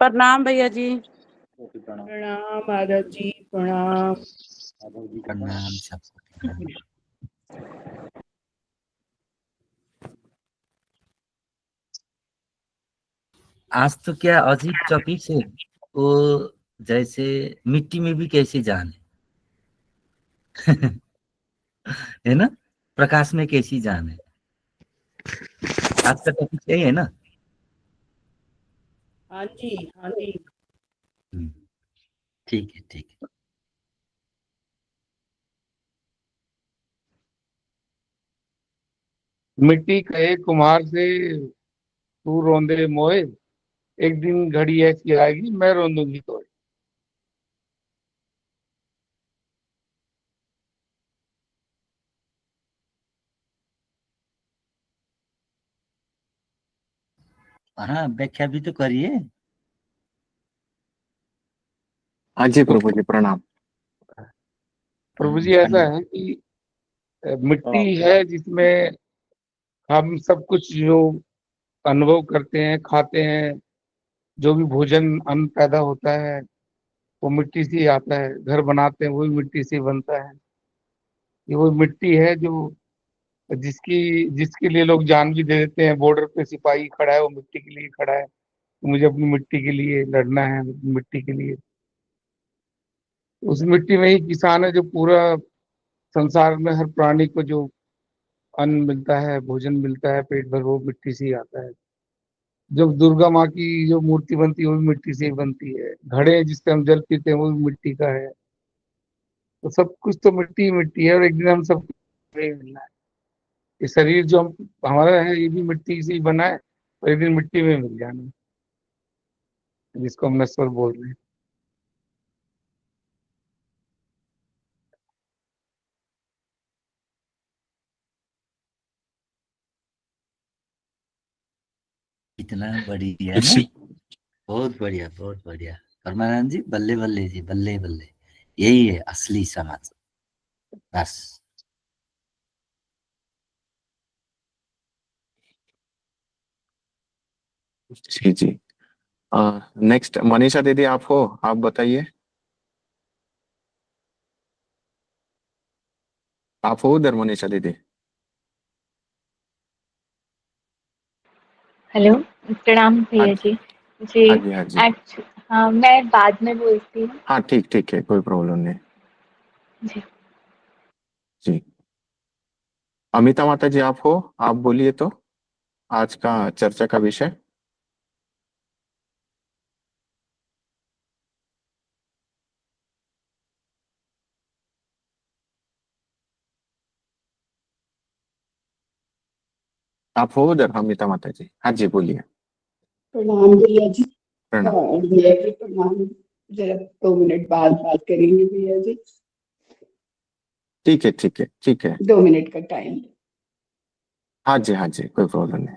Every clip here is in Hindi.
प्रणाम भैया जी। प्रणाम माधव जी, प्रणाम। प्रणाम सबको। आज तो क्या अजीब टॉपिक है, वो जैसे मिट्टी में भी कैसे जान है है ना, प्रकाश में कैसी जान है। आज का टॉपिक यही है ना। हाँ जी, हाँ जी। ठीक है, ठीक है। मिट्टी कहे कुम्हार से, तू रोंदे मोए, एक दिन घड़ी ऐसी आएगी मैं रोंदूंगी तो। हाँ, व्याख्या भी तो करिए। हाँ जी प्रभु जी, प्रणाम। प्रभु जी ऐसा है कि मिट्टी है जिसमें हम सब कुछ जो अनुभव करते हैं, खाते हैं, जो भी भोजन अन्न पैदा होता है वो मिट्टी से ही आता है। घर बनाते हैं वो भी मिट्टी से ही बनता है। ये वो मिट्टी है जो जिसकी जिसके लिए लोग जान भी दे देते हैं। बॉर्डर पे सिपाही खड़ा है, वो मिट्टी के लिए खड़ा है। तो मुझे अपनी मिट्टी के लिए लड़ना है, अपनी मिट्टी के लिए। उस मिट्टी में ही किसान है जो पूरा संसार में हर प्राणी को जो अन्न मिलता है, भोजन मिलता है पेट भर, वो मिट्टी से ही आता है। जब दुर्गा माँ की जो मूर्ति बनती है वो भी मिट्टी से ही बनती है। घड़े जिससे हम जल पीते हैं वो भी मिट्टी का है। तो सब कुछ तो मिट्टी ही मिट्टी है, और एक दिन हम सब मिलना है। ये शरीर जो हम हमारा है ये भी मिट्टी से ही बना है, और एक दिन मिट्टी में मिल जाना है, जिसको हम नश्वर बोल रहे हैं। इतना बढ़िया ना, बहुत बढ़िया, बहुत बढ़िया। परमानंद जी, बल्ले बल्ले जी, बल्ले बल्ले। यही है असली समाज। बस जी जी। नेक्स्ट मनीषा दीदी, आप हो, आप बताइए। आप हो उधर मनीषा दीदी? हेलो, प्रणाम भैया जी। जी हाँ जी, हाँ जी। हाँ, मैं बाद में बोलती हूँ। हाँ ठीक ठीक है, कोई प्रॉब्लम नहीं। जी जी, अमिता माता जी आप हो, आप बोलिए तो आज का चर्चा का विषय। आप हो उधर अमिता माता जी? हाँ जी, बोलिए। प्रणाम भैया जी। प्रणाम। भैया जी प्रणाम। जरा 2 मिनट बाद बात करेंगे भैया जी। ठीक है, ठीक है, ठीक है। 2 मिनट का टाइम। हाँ जी, हाँ जी, कोई प्रॉब्लम नहीं।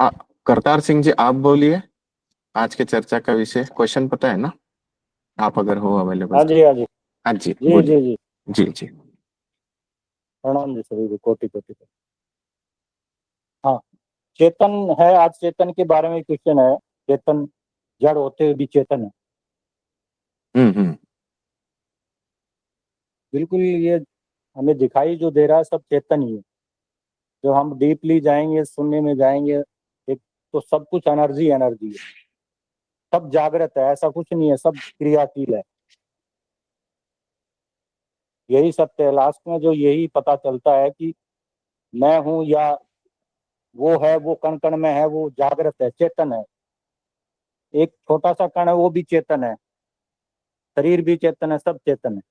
हाँ, करतार सिंह जी आप बोलिए। आज के चर्चा का विषय, क्वेश्चन पता है ना, आप अगर हो अवेलेबल? हाँ जी, हाँ जी, हाँ जी, जी बोलिए। जी जी। जी जी। प्रणाम जी सभी को, कोटि कोटि को। हाँ, चेतन है, आज चेतन के बारे में क्वेश्चन है। चेतन जड़ होते हुए भी चेतन है। हम्म। बिल्कुल, ये हमें दिखाई जो दे रहा है सब चेतन ही है। जो हम डीपली जाएंगे, सुनने में जाएंगे, एक तो सब कुछ एनर्जी एनर्जी है। सब जागृत है, ऐसा कुछ नहीं है, सब क्रियाशील है। यही सत्य है। लास्ट में जो यही पता चलता है कि मैं हूँ या वो है, वो कण कण में है, वो जागृत है, चेतन है। एक छोटा सा कण है, वो भी चेतन है। शरीर भी चेतन है, सब चेतन है।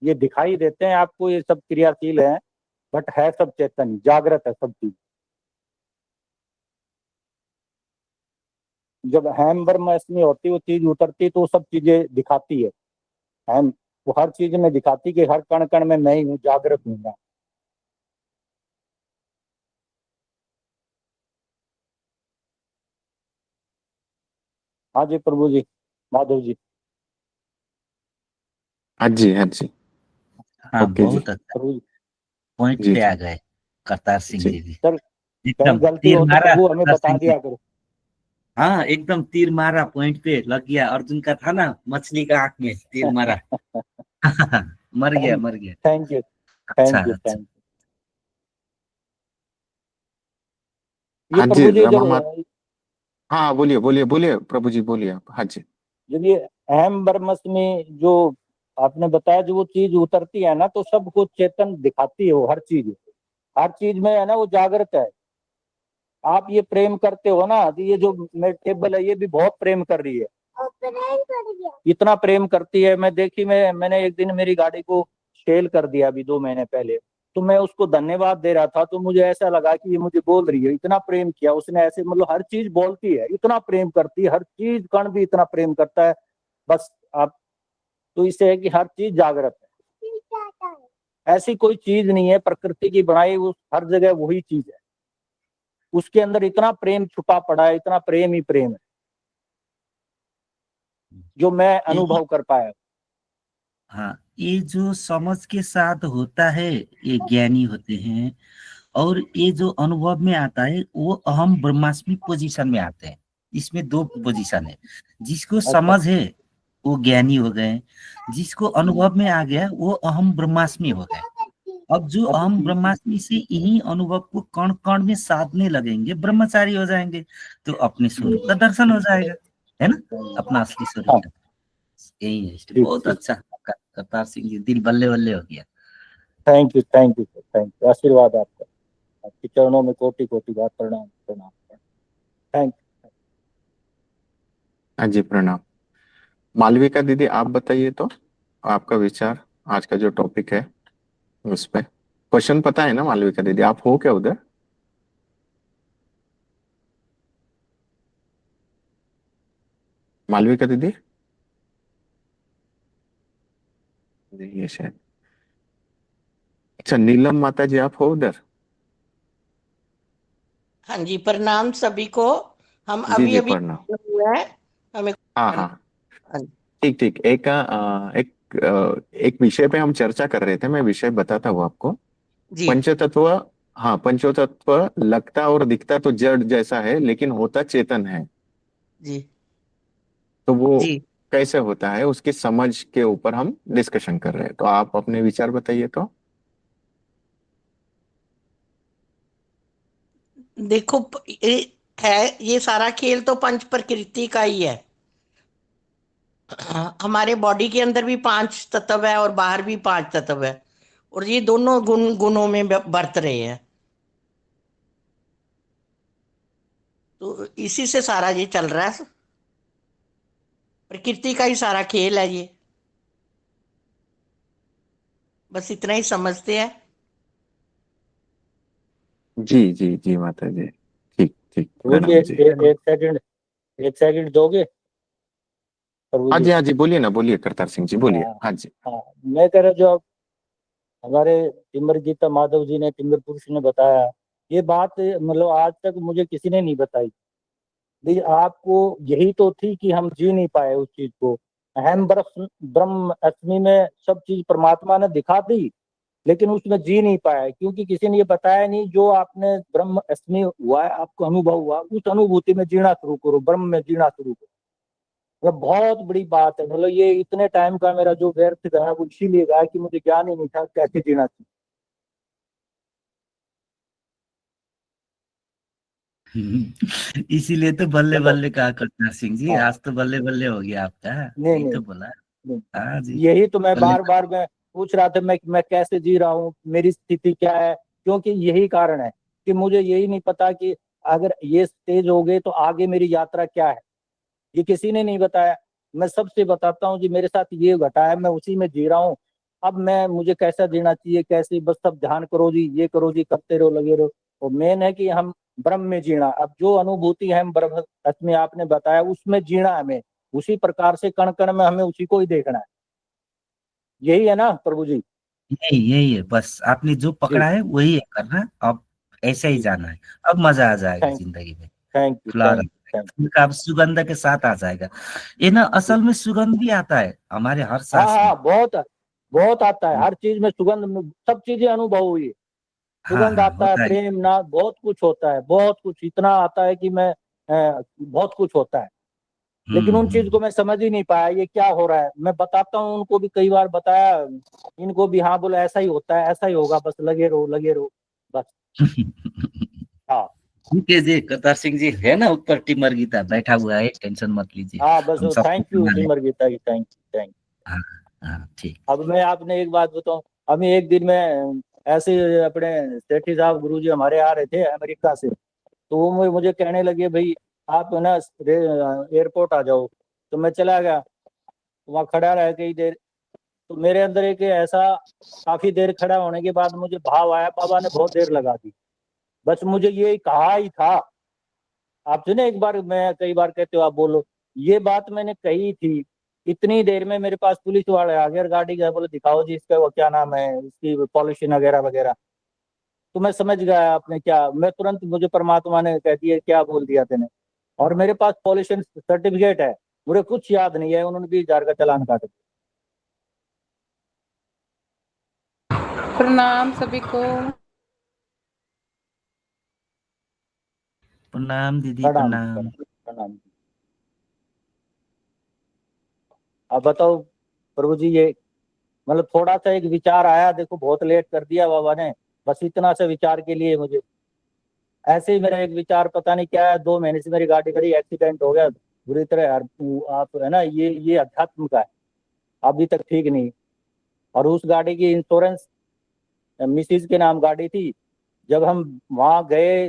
ये दिखाई देते हैं आपको, ये सब क्रियाशील है, बट है सब चेतन, जागृत है सब चीज। जब हैमर में होती, वो चीज उतरती तो सब चीजें दिखाती है। हैम वो हर चीज में दिखाती कि हर कण कण में मैं ही हूँ, जागृत हूँ मैं। हाँ जी प्रभु जी, माधव जी। हाँ जी, हाँ जी। हाँ, ओके जी। बहुत अच्छा प्रभु जी। पॉइंट जी पे जी आ गए करतार सिंह जी। जी भी। चल कहीं एकदम गलती तीर हो तो मारा प्रभु हमें करतार बता सिंह जी। दिया करो। हाँ एकदम तीर मारा, पॉइंट पे लग गया। अर्जुन का था ना, मछली का आंख में तीर मारा। मर गया, मर गया। थैंक यू, अच्छा थैंक यू, अच्छा। Thank you. ये हाँ जी प्रभु जी रमा जब माता, हाँ बोलिए बोलिए बोलिए प्रभु जी, बोलिए आप। हाँ जी। जब ये अहम ब्रह्मस्मि जो आपने बताया, जो वो चीज उतरती है ना, तो सब कुछ चेतन दिखाती है वो, हर चीज में है ना, वो जागृत है। आप ये प्रेम करते हो ना, तो ये जो मेरी टेबल है ये भी बहुत प्रेम कर रही है, इतना प्रेम करती है। मैंने एक दिन मेरी गाड़ी को सेल कर दिया अभी 2 महीने पहले, तो मैं उसको धन्यवाद दे रहा था, तो मुझे ऐसा लगा कि ये मुझे बोल रही है, इतना प्रेम किया उसने, ऐसे मतलब हर चीज बोलती है, इतना प्रेम करती है, हर चीज कण भी इतना प्रेम करता है। बस आप, तो इससे है कि हर चीज जागृत है, ऐसी कोई चीज नहीं है प्रकृति की बनाई, उस हर जगह वही चीज है, उसके अंदर इतना प्रेम छुपा पड़ा है, इतना प्रेम ही प्रेम है, जो मैं अनुभव कर पाया। हाँ, ये जो समझ के साथ होता है ये ज्ञानी होते हैं, और ये जो अनुभव में आता है वो अहम ब्रह्मास्मि पोजीशन में आते हैं। इसमें 2 पोजीशन है। जिसको समझ है वो ज्ञानी हो गए, जिसको अनुभव में आ गया वो अहम ब्रह्मास्मि हो गए। अब जो अहम ब्रह्मास्मि से यही अनुभव को कण कण में साधने लगेंगे, ब्रह्मचारी हो जाएंगे, तो अपने स्वरूप का दर्शन हो जाएगा, है ना, अपना असली स्वरूप का। यही है। ठीक, बहुत ठीक। अच्छा करतार सिंह जी, दिल बल्ले बल्ले हो गया। Thank you, thank you, thank you. आशीर्वाद आपका, आपके चरणों में कोटि कोटि बार प्रणाम, प्रणाम। Thank you. हाँ जी प्रणाम। मालविका दीदी आप बताइए तो, आपका विचार आज का जो टॉपिक है उस पे। क्वेश्चन पता है ना मालविका दीदी, आप हो क्या उधर? मालविका दीदी नहीं है शायद। अच्छा नीलम माता जी आप हो उधर? हाँ जी, प्रणाम सभी को। हम जी अभी जी अभी प्रणाम। हुए हैं हमें। हाँ हाँ ठीक ठीक। एक विषय पे हम चर्चा कर रहे थे, मैं विषय बताता हूँ आपको। जी पंचतत्व। हाँ पंचतत्व लगता और दिखता तो जड़ जैसा है, लेकिन होता चेतन है। जी तो वो जी कैसे होता है उसकी समझ के ऊपर हम डिस्कशन कर रहे हैं, तो आप अपने विचार बताइए तो। देखो, ये सारा खेल तो पंच प्रकृति का ही है। हमारे बॉडी के अंदर भी 5 तत्व है और बाहर भी 5 तत्व है, और ये दोनों गुणों में बरत रहे हैं। तो इसी से सारा ये चल रहा है, प्रकृति का ही सारा खेल है ये। बस इतना ही समझते हैं। जी जी जी माता जी। ठीक ठीक प्रभु जी, प्रणाम जी। एक सेकंड दोगे प्रभु हाँ जी? जी हाँ जी बोलिए ना, बोलिए करतार सिंह जी बोलिए। हाँ, हाँ जी। हाँ। मैं कह रहा, जो हमारे तिमरजीता माधव जी ने, तिमर पुरुष ने बताया, ये बात मतलब आज तक मुझे किसी ने नहीं बताई। भाई आपको यही तो थी कि हम जी नहीं पाए उस चीज को। अहम ब्रह्म अस्मि में सब चीज परमात्मा ने दिखा दी, लेकिन उसमें जी नहीं पाया, क्योंकि किसी ने ये बताया नहीं। जो आपने ब्रह्म अस्मि हुआ है, आपको अनुभव हुआ, उस अनुभूति में जीना शुरू करो, ब्रह्म में जीना शुरू करो। ये बहुत बड़ी बात है। मतलब ये इतने टाइम का मेरा जो व्यर्थ गया, वो इसीलिए गया कि मुझे ज्ञान ही नहीं था कैसे जीना चाहिए। इसीलिए तो बल्ले चलो, बल्ले कहा करतार सिंह जी, हाँ, आज तो बल्ले बल्ले हो गया आपका। नहीं यही नहीं तो बोला। नहीं, हाँ जी, यही तो मैं बल्ले बार बार मैं पूछ रहा था, मैं कैसे जी रहा हूँ, मेरी स्थिति क्या है। क्योंकि यही कारण है कि मुझे यही नहीं पता कि अगर ये स्टेज हो गए तो आगे मेरी यात्रा क्या है। ये किसी ने नहीं बताया। मैं सबसे बताता हूँ जी, मेरे साथ ये घटा है, मैं उसी में जी रहा हूँ। अब मुझे कैसा जीना चाहिए, कैसे, बस सब ध्यान करो जी, ये करो जी, करते रहो, लगे रहो। और मेन है कि हम ब्रह्म में जीना। अब जो अनुभूति है हम ब्रह्म में आपने बताया, उसमें जीना हमें, उसी प्रकार से कण कण में हमें उसी को ही देखना है। यही है ना प्रभु जी? यही है। बस आपने जो जी पकड़ा है वही है करना। अब ऐसे ही जी। जाना है। अब मजा आ जाएगा थैंक जिंदगी में। Thank you, flower thank you, thank. का अब सुगंध के साथ आ जाएगा। ये ना असल में सुगंध भी आता है हमारे हर हाँ सांस में। हाँ, बहुत बहुत आता है, हर चीज में सुगंध, सब चीजें अनुभव हुई। सुगंध हाँ आता है, होता है। प्रेम ना, बहुत कुछ होता है, बहुत कुछ इतना आता है कि मैं बहुत कुछ होता है, लेकिन उन चीज को मैं समझ ही नहीं पाया ये क्या हो रहा है। मैं बताता हूँ उनको भी, कई बार बताया इनको भी, हाँ बोला ऐसा ही होता है, ऐसा ही होगा, बस लगे रहो बस। हाँ ठीक है जी, करतार सिंह जी है ना ऊपर टिमर गीता बैठा हुआ है, टेंशन मत लीजिए, हाँ, बस हम सब थैंक यू संभाल लेंगे। सिमर गीता की, थैंक यू। हाँ हाँ ठीक। अब मैं आपने एक बात बताऊं, अभी एक दिन में ऐसे अपने सेठी साहब गुरुजी हमारे आ रहे थे अमेरिका से, तो वो मुझे कहने लगे भाई आप है ना एयरपोर्ट आ जाओ। तो मैं चला गया, वहाँ खड़ा रहा कई देर, तो मेरे अंदर एक ऐसा काफी देर खड़ा होने के बाद मुझे भाव आया, बाबा ने बहुत देर लगा दी, बस मुझे ये कहा ही था। आपसे ना एक बार, मैं कई बार कहते हो आप बोलो, ये बात मैंने कही थी, इतनी देर में मेरे पास पुलिस वाले आ गए और गाड़ी का, बोले दिखाओ जी इसका वो क्या नाम है, इसकी पॉल्यूशन वगैरह वगैरह। तो मैं समझ गया आपने क्या, मैं तुरंत, मुझे परमात्मा ने कह दिया क्या बोल दिया तेने। और मेरे पास पॉल्यूशन सर्टिफिकेट है, मुझे कुछ याद नहीं है, उन्होंने 20,000 का चालान काट दिया। प्रणाम सभी को। प्रणाम दीदी प्रणाम प्रणाम। प्रणाम। अब बताओ प्रभु जी, ये मतलब थोड़ा सा एक विचार आया, देखो बहुत लेट कर दिया बाबा ने, बस इतना सा विचार के लिए मुझे, ऐसे ही मेरा एक विचार पता नहीं क्या है, 2 महीने से मेरी गाड़ी खड़ी, एक्सीडेंट हो गया बुरी तरह यार। आप है ना, ये अध्यात्म का है, अभी तक ठीक नहीं। और उस गाड़ी की इंश्योरेंस मिसिज के नाम गाड़ी थी, जब हम वहाँ गए,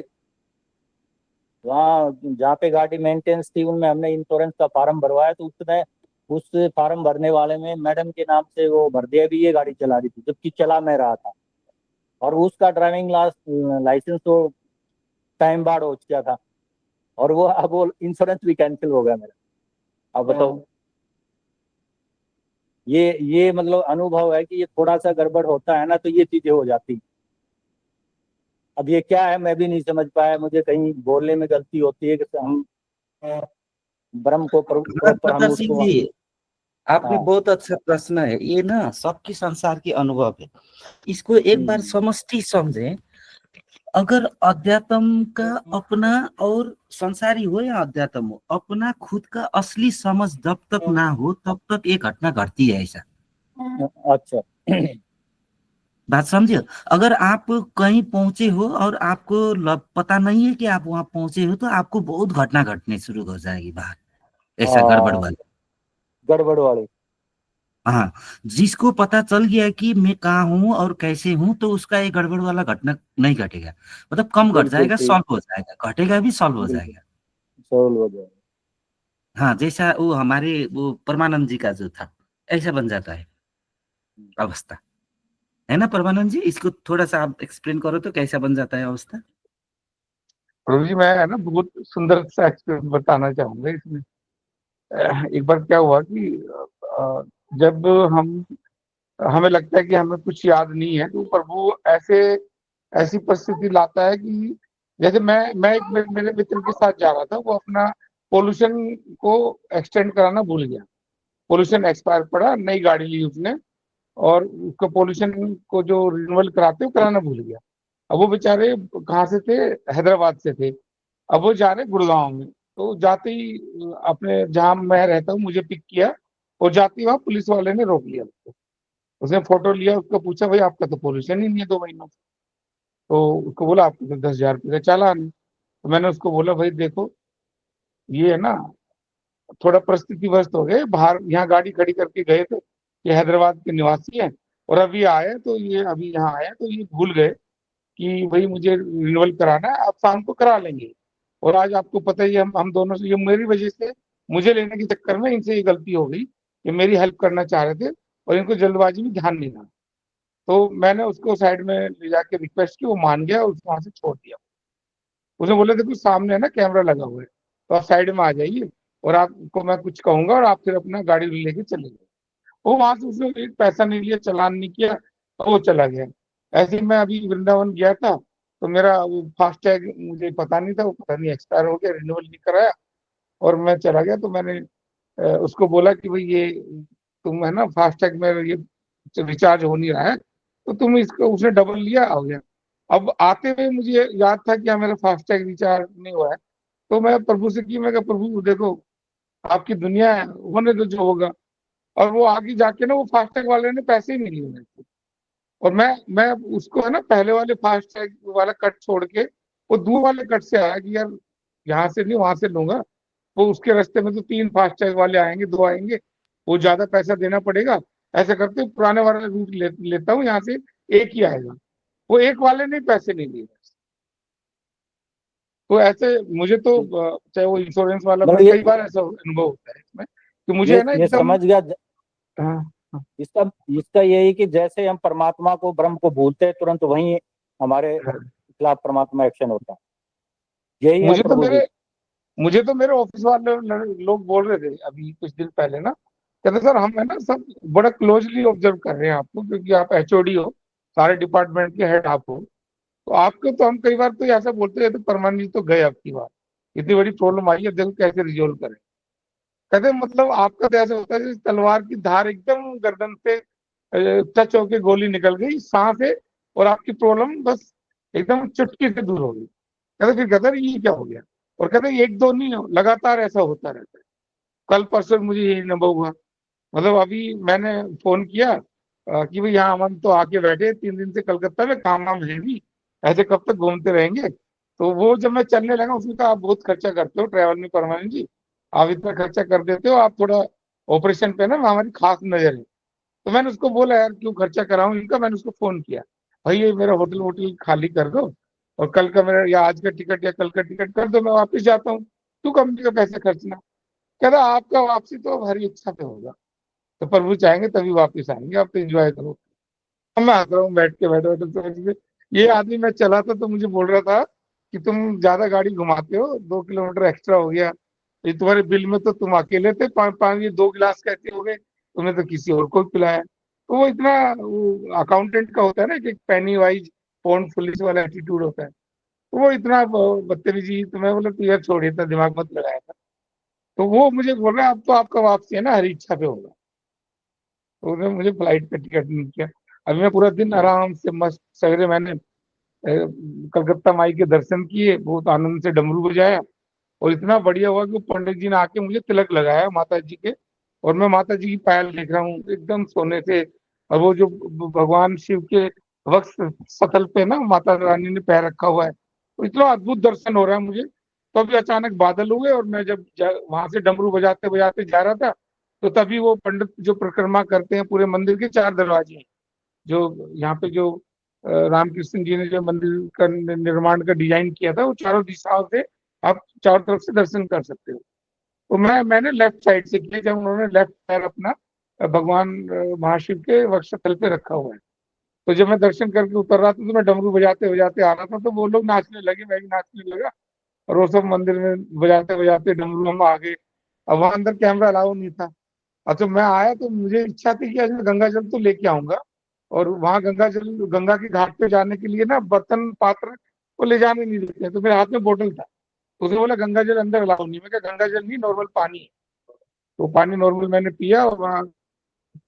वहाँ जहाँ पे गाड़ी मेंटेनेंस थी उनमें हमने इंश्योरेंस का फार्म भरवाया, तो उसमें उस फार्म भरने वाले में मैडम के नाम से वो भर दिया भी ये गाड़ी चला रही थी, जबकि चला मैं रहा था। और उसका ड्राइविंग लाइसेंस तो टाइम बाद हो चुका था, और वो अब वो इंश्योरेंस भी कैंसिल हो गया मेरा। अब बताओ, ये मतलब अनुभव है कि ये थोड़ा सा गड़बड़ होता है ना तो ये चीजें हो जाती। अब ये क्या है मैं भी नहीं समझ पाया, मुझे कहीं बोलने में गलती होती है कि हम ब्रह्म को प्रॉपर हम करतार सिंह उसको। जी, आपने हाँ बहुत अच्छा प्रश्न है, ये ना सबकी संसार की अनुभव है, इसको एक बार समष्टि समझे। अगर अध्यात्म का अपना और संसारी हो या अध्यात्म हो, अपना खुद का असली समझ जब तक ना हो तब तक ये घटना घटती है ऐसा। अच्छा बात समझे? अगर आप कहीं पहुंचे हो और आपको पता नहीं है कि आप वहां पहुंचे हो, तो आपको बहुत घटना घटने शुरू हो जाएगी बाहर, ऐसा गड़बड़ वाली। गड़बड़ वाली। हाँ, जिसको पता चल गया कि मैं कहाँ हूँ और कैसे हूँ, तो उसका ये गड़बड़ वाला घटना नहीं घटेगा, मतलब कम घट बिल्कुल जाएगा, ठीक, सॉल्व हो जाएगा, घटेगा भी सॉल्व हो बिल्कुल जाएगा। सोल हो जाए। हाँ, जैसा वो हमारे वो परमानंद जी का जो था, ऐसा बन जाता है अवस्था, है ना परमानंद जी? इसको थोड़ा सा आप एक्सप्लेन करो तो कैसा बन जाता है अवस्था। प्रभु जी, मैं है ना बहुत सुंदर सा एक्सपीरियंस बताना चाहूंगा इसमें। एक बार क्या हुआ कि जब हमें लगता है कि हमें कुछ याद नहीं है, तो प्रभु ऐसी परिस्थिति लाता है कि जैसे मैं एक मेरे मित्र के साथ जा रहा था, वो अपना पोल्यूशन को एक्सटेंड कराना भूल गया। पोल्यूशन एक्सपायर पड़ा, नई गाड़ी ली उसने, और उसको पोल्यूशन को जो रिन्यूअल कराते वो कराना भूल गया। अब वो बेचारे कहाँ से थे, हैदराबाद से थे। अब वो जा रहे गुड़गांव में, तो जाते ही अपने जहाँ मैं रहता हूँ मुझे पिक किया, और जाते ही वहाँ पुलिस वाले ने रोक लिया उसको। उसने फोटो लिया, उसको पूछा भाई आपका तो पोल्यूशन ही नहीं है 2 महीनों से। तो उसको बोला आपको तो 10,000 रुपये का चालान है। तो मैंने उसको बोला भाई देखो, ये है ना थोड़ा परिस्थितिवश हो गए, बाहर यहाँ गाड़ी खड़ी करके गए थे, ये हैदराबाद के निवासी हैं, और अभी आए तो ये अभी यहाँ आए तो ये भूल गए कि भाई मुझे रिन्यूअल कराना है, आप शाम को करा लेंगे। और आज आपको पता ही है, हम दोनों से, ये मेरी वजह से, मुझे लेने के चक्कर में इनसे ये गलती हो गई कि मेरी हेल्प करना चाह रहे थे और इनको जल्दबाजी में ध्यान नहीं था। तो मैंने उसको साइड में ले जाके रिक्वेस्ट की, वो मान गया और उसको वहां से छोड़ दिया। उसने बोले देखो सामने है ना कैमरा लगा हुआ है, तो आप साइड में आ जाइए और आपको मैं कुछ कहूंगा और आप फिर अपना गाड़ी लेके चले गए। वो वहां से उसने एक पैसा नहीं लिया, चालान नहीं किया, और वो चला गया। ऐसे ही मैं अभी वृंदावन गया था, तो मेरा वो फास्टैग मुझे पता नहीं था, वो पता नहीं एक्सपायर हो गया, रिन्यूअल नहीं कराया, और मैं चला गया। तो मैंने उसको बोला कि भाई ये तुम है ना फास्टैग में ये रिचार्ज हो नहीं रहा है, तो तुम इसको, उसने डबल लिया, हो गया। अब आते हुए मुझे याद था कि हाँ मेरा फास्टैग रिचार्ज नहीं हुआ है, तो मैं प्रभु से की, मैं कहा प्रभु देखो आपकी दुनिया है, होने दो जो होगा। और वो आगे जाके ना वो फास्टैग वाले ने पैसे ही नहीं लिए मेरे से, और मैं उसको है ना पहले वाले फास्टैग वाला कट छोड़ के वो दूर वाले कट से आया कि यार यहाँ से नहीं वहां से लूंगा। वो उसके रास्ते में तो 3 फास्टैग वाले आएंगे, 2 आएंगे, वो ज्यादा पैसा देना पड़ेगा। ऐसे करते पुराने वाला रूट लेता हूँ, यहाँ से एक ही आएगा। वो एक वाले ने पैसे नहीं लिए। तो ऐसे मुझे तो चाहे वो इंश्योरेंस वाला, मतलब मैं कई बार ऐसा अनुभव होता है इसमें कि मुझे है ना ये एकदम। समझ गया। हाँ, इसका इसका यही कि जैसे हम परमात्मा को, ब्रह्म को भूलते हैं, तुरंत वहीं हमारे हाँ। खिलाफ परमात्मा एक्शन होता है। यही है मुझे तो प्रभु जी। मेरे ऑफिस वाले लोग बोल रहे थे अभी कुछ दिन पहले ना, कहते सर हम है ना सब बड़ा क्लोजली ऑब्जर्व कर रहे हैं आपको, क्योंकि आप एचओडी हो, सारे डिपार्टमेंट के हेड आप हो, तो आपको तो हम कई बार तो ऐसा बोलते हैं तो परमानंद जी तो गए आपकी बात, इतनी बड़ी प्रॉब्लम आई है, देखो कैसे रिजोल्व करें। कहते मतलब आपका तो ऐसा होता है जैसे तलवार की धार एकदम गर्दन से टच होके गोली निकल गई, सांस है, और आपकी प्रॉब्लम बस एकदम चुटकी से दूर हो गई। कहते फिर कहते ये क्या हो गया, और कहते एक दो नहीं हो, लगातार ऐसा होता रहता है। कल परसों मुझे यही अनुभव हुआ। मतलब अभी मैंने फोन किया कि भाई यहाँ हम तो आके बैठे 3 दिन से कलकत्ता में, काम वाम है नहीं, ऐसे कब तक घूमते रहेंगे। तो वो जब मैं चलने लगा उसने कहा आप बहुत खर्चा करते हो ट्रैवल में परमानंद जी, आप इतना खर्चा कर देते हो, आप थोड़ा ऑपरेशन पे ना हमारी खास नजर है। तो मैंने उसको बोला यार क्यों खर्चा कराऊं इनका, मैंने उसको फोन किया, भाई ये मेरा होटल वोटल खाली कर दो, और कल का मेरा या आज का टिकट या कल का टिकट कर दो, मैं वापस जाता हूँ, क्यों कंपनी का पैसा खर्चना। कह रहा आपका वापसी तो अब हरी इच्छा पे होगा, तो प्रभु चाहेंगे तभी वापस आएंगे, आप तो एंजॉय करो। अब मैं हंस रहा हूँ बैठ के, बैठे ये आदमी, मैं चला था तो मुझे बोल रहा था कि तुम ज्यादा गाड़ी घुमाते हो, 2 किलोमीटर एक्स्ट्रा हो गया, ये तुम्हारे बिल में तो तुम अकेले थे, पानी 2 गिलास कैसे हो गए, तुमने तो किसी और को पिलाया। तो वो इतना वो अकाउंटेंट का होता है ना कि पेनी वाइज पाउंड फुलिश वाला एटीट्यूड होता है, तो वो इतना बदतमीजी, तो मैं बोला तू यार छोड़, इतना दिमाग मत लगाया था। तो वो मुझे बोल रहा है अब तो आपका वापसी है ना हरी इच्छा पे होगा। तो उन्होंने मुझे फ्लाइट का टिकट नहीं किया। अभी मैं पूरा दिन आराम से मस्त सवेरे मैंने कलकत्ता माई के दर्शन किए, बहुत आनंद से डमरू बजाया, और इतना बढ़िया हुआ कि पंडित जी ने आके मुझे तिलक लगाया माता जी के, और मैं माता जी की पायल देख रहा हूँ एकदम सोने से, और वो जो भगवान शिव के वक्ष स्थल पे ना माता रानी ने पैर रखा हुआ है, तो इतना अद्भुत दर्शन हो रहा है मुझे। तो अभी अचानक बादल हुए, और मैं जब वहां से डमरू बजाते बजाते जा रहा था, तो तभी वो पंडित जो परिक्रमा करते हैं पूरे मंदिर के 4 दरवाजे हैं, जो यहाँ पे जो रामकृष्ण जी ने जो मंदिर का निर्माण का डिजाइन किया था, वो चारों दिशाओं से आप चारों तरफ से दर्शन कर सकते हो। तो मैंने लेफ्ट साइड से किया, जब उन्होंने लेफ्ट पैर अपना भगवान महाशिव के वक्षस्थल पे रखा हुआ है। तो जब मैं दर्शन करके उतर रहा था तो मैं डमरू बजाते बजाते आ रहा था, तो वो लोग नाचने लगे, मैं भी नाचने लगा, और वो सब मंदिर में बजाते बजाते डमरू हम आ गए। अब वहां अंदर कैमरा अलाउ नहीं था। अच्छा मैं आया तो मुझे इच्छा थी कि आज मैं गंगा जल तो लेके आऊंगा, और वहां गंगा जल, गंगा के घाट पे जाने के लिए ना बर्तन पात्र वो ले जाने नहीं देते हैं, तो मेरे हाथ में बोतल था। तो उसने बोला गंगा जल अंदर अलाउ नहीं, मैं कहा गंगा जल नहीं, नॉर्मल पानी है। तो पानी नॉर्मल मैंने पिया, और वहाँ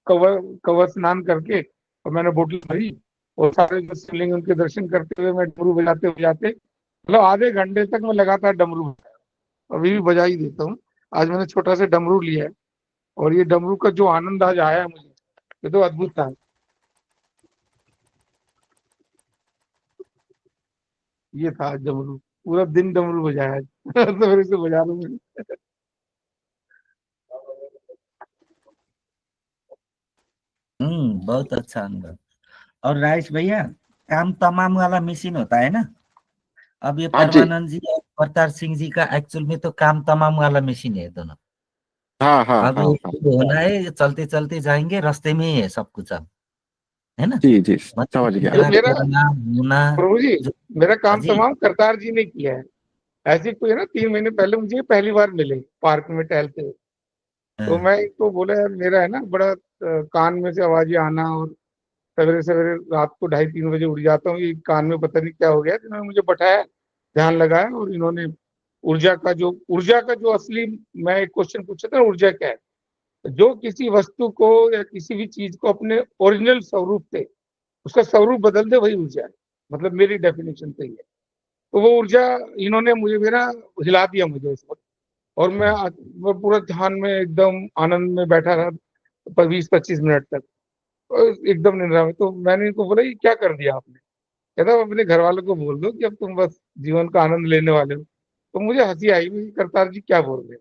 कवर कवर स्नान करके और मैंने बोतल भरी, और सारे जो शिवलिंग उनके दर्शन करते हुए मैं डमरू बजाते बजाते, मतलब आधे घंटे तक मैं लगातार डमरू बजाया, अभी भी बजा ही देता हूँ। आज मैंने छोटा सा डमरू लिया है, और ये डमरू का जो आनंद आज आया है मुझे, ये तो अद्भुत था। ये था आज डमरू, पूरा दिन डमरू बजाया सवेरे से बजा रहा हूँ। बहुत अच्छा अनुभव। और राइस भैया, काम तमाम वाला मशीन होता है ना, अब ये हाँ जी। परमानंद जी और करतार सिंह जी का एक्चुअल में तो काम तमाम वाला मशीन है दोनों। हाँ हाँ अब हाँ हाँ। होना है, चलते चलते जाएंगे, रास्ते में ही है सब कुछ अब, है ना। जी जी मतलब समझ गया। अरे इतना मेरा करना होना प्रभु जी, जो। मेरा काम जी। तमाम करतार जी ने किया है। ऐसे कोई है ना, 3 महीने पहले मुझे पहली बार मिले पार्क में टहलते हुए, तो हाँ, मैं इनको बोला यार मेरा है ना बड़ा कान में से आवाजें आना, और सवेरे सवेरे रात को 2:30-3 बजे उठ जाता हूँ, ये कान में पता नहीं क्या हो गया। तो इन्होंने मुझे बैठाया, ध्यान लगाया, और इन्होंने ऊर्जा का जो असली, मैं एक क्वेश्चन पूछा था ऊर्जा क्या है, जो किसी वस्तु को या किसी भी चीज को अपने ओरिजिनल स्वरूप से उसका स्वरूप बदल दे, वही ऊर्जा है। मतलब मेरी डेफिनेशन से ही है। तो वो ऊर्जा इन्होंने मुझे मेरा हिला दिया मुझे उस वक्त, और मैं पूरा ध्यान में एकदम आनंद में बैठा रहा 20-25 मिनट तक, और एकदम निद्रा में। तो मैंने इनको बोला, ये क्या कर दिया आपने? कहता, अपने घर वालों को बोल दो कि अब तुम बस जीवन का आनंद लेने वाले हो। तो मुझे हंसी आई, मुझे करतार जी क्या बोल रहे हैं।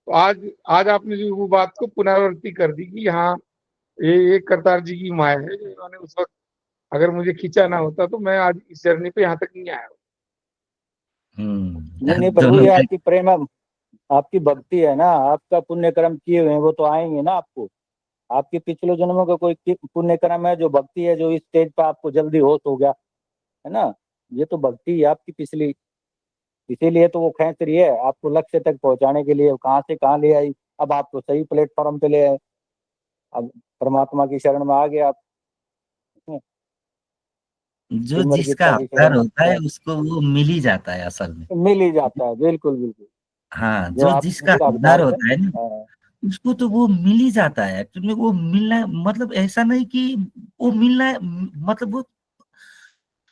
तो आज आज आपने जो वो बात को पुनरावृत्ति कर दी कि हाँ, ये करतार जी की माया है, जो इन्होंने उस वक्त अगर मुझे खींचा ना होता तो मैं आज इस जर्नी पे यहाँ तक नहीं आया। नहीं प्रभु जी, आपकी प्रेम, आपकी भक्ति है ना, आपका पुण्य कर्म किए हुए हैं वो तो आएंगे ना आपको। आपके पिछले जन्मों का कोई पुण्य कर्म है, जो भक्ति है, जो इस स्टेज पे आपको जल्दी होश हो गया है ना। ये तो भक्ति है आपकी पिछली, इसीलिए तो वो खींच रही है आपको लक्ष्य तक पहुंचाने के लिए। कहाँ से कहाँ ले आई, अब आपको सही प्लेटफॉर्म पे ले आए, अब परमात्मा की शरण में आ गए आप। जो सिमर जिसका गीता की हकदार शरण होता है में उसको वो मिल ही जाता है असल में। मिल ही जाता है, बिल्कुल बिल्कुल। हाँ, जो जो आप जिसका जिसका हकदार हकदार है, होता है ना, उसको तो वो मिल ही जाता है। एक्चुअली वो मिलना मतलब ऐसा नहीं कि वो मिलना मतलब वो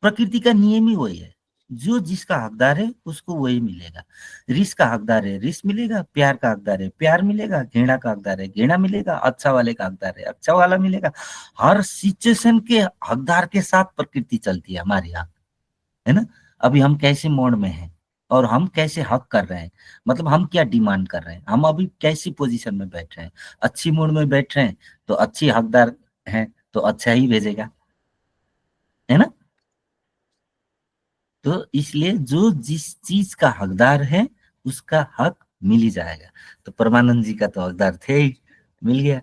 प्रकृति का नियम ही वही है। जो जिसका हकदार है उसको वही मिलेगा। रिस का हकदार है रिस मिलेगा, प्यार का हकदार है प्यार मिलेगा, घृणा का हकदार है घृणा मिलेगा, अच्छा वाले का हकदार है अच्छा वाला मिलेगा। हर सिचुएशन के हकदार के साथ प्रकृति चलती है हमारे यहाँ, है ना। अभी हम कैसे मोड में हैं और हम कैसे हक कर रहे हैं, मतलब हम क्या डिमांड कर रहे हैं, हम अभी कैसी पोजीशन में बैठ रहे हैं। अच्छी मूड में बैठ रहे हैं तो अच्छी हकदार हैं तो अच्छा ही भेजेगा, है ना। तो इसलिए जो जिस चीज का हकदार है उसका हक मिल ही जाएगा। तो परमानंद जी का तो हकदार थे ही, मिल गया,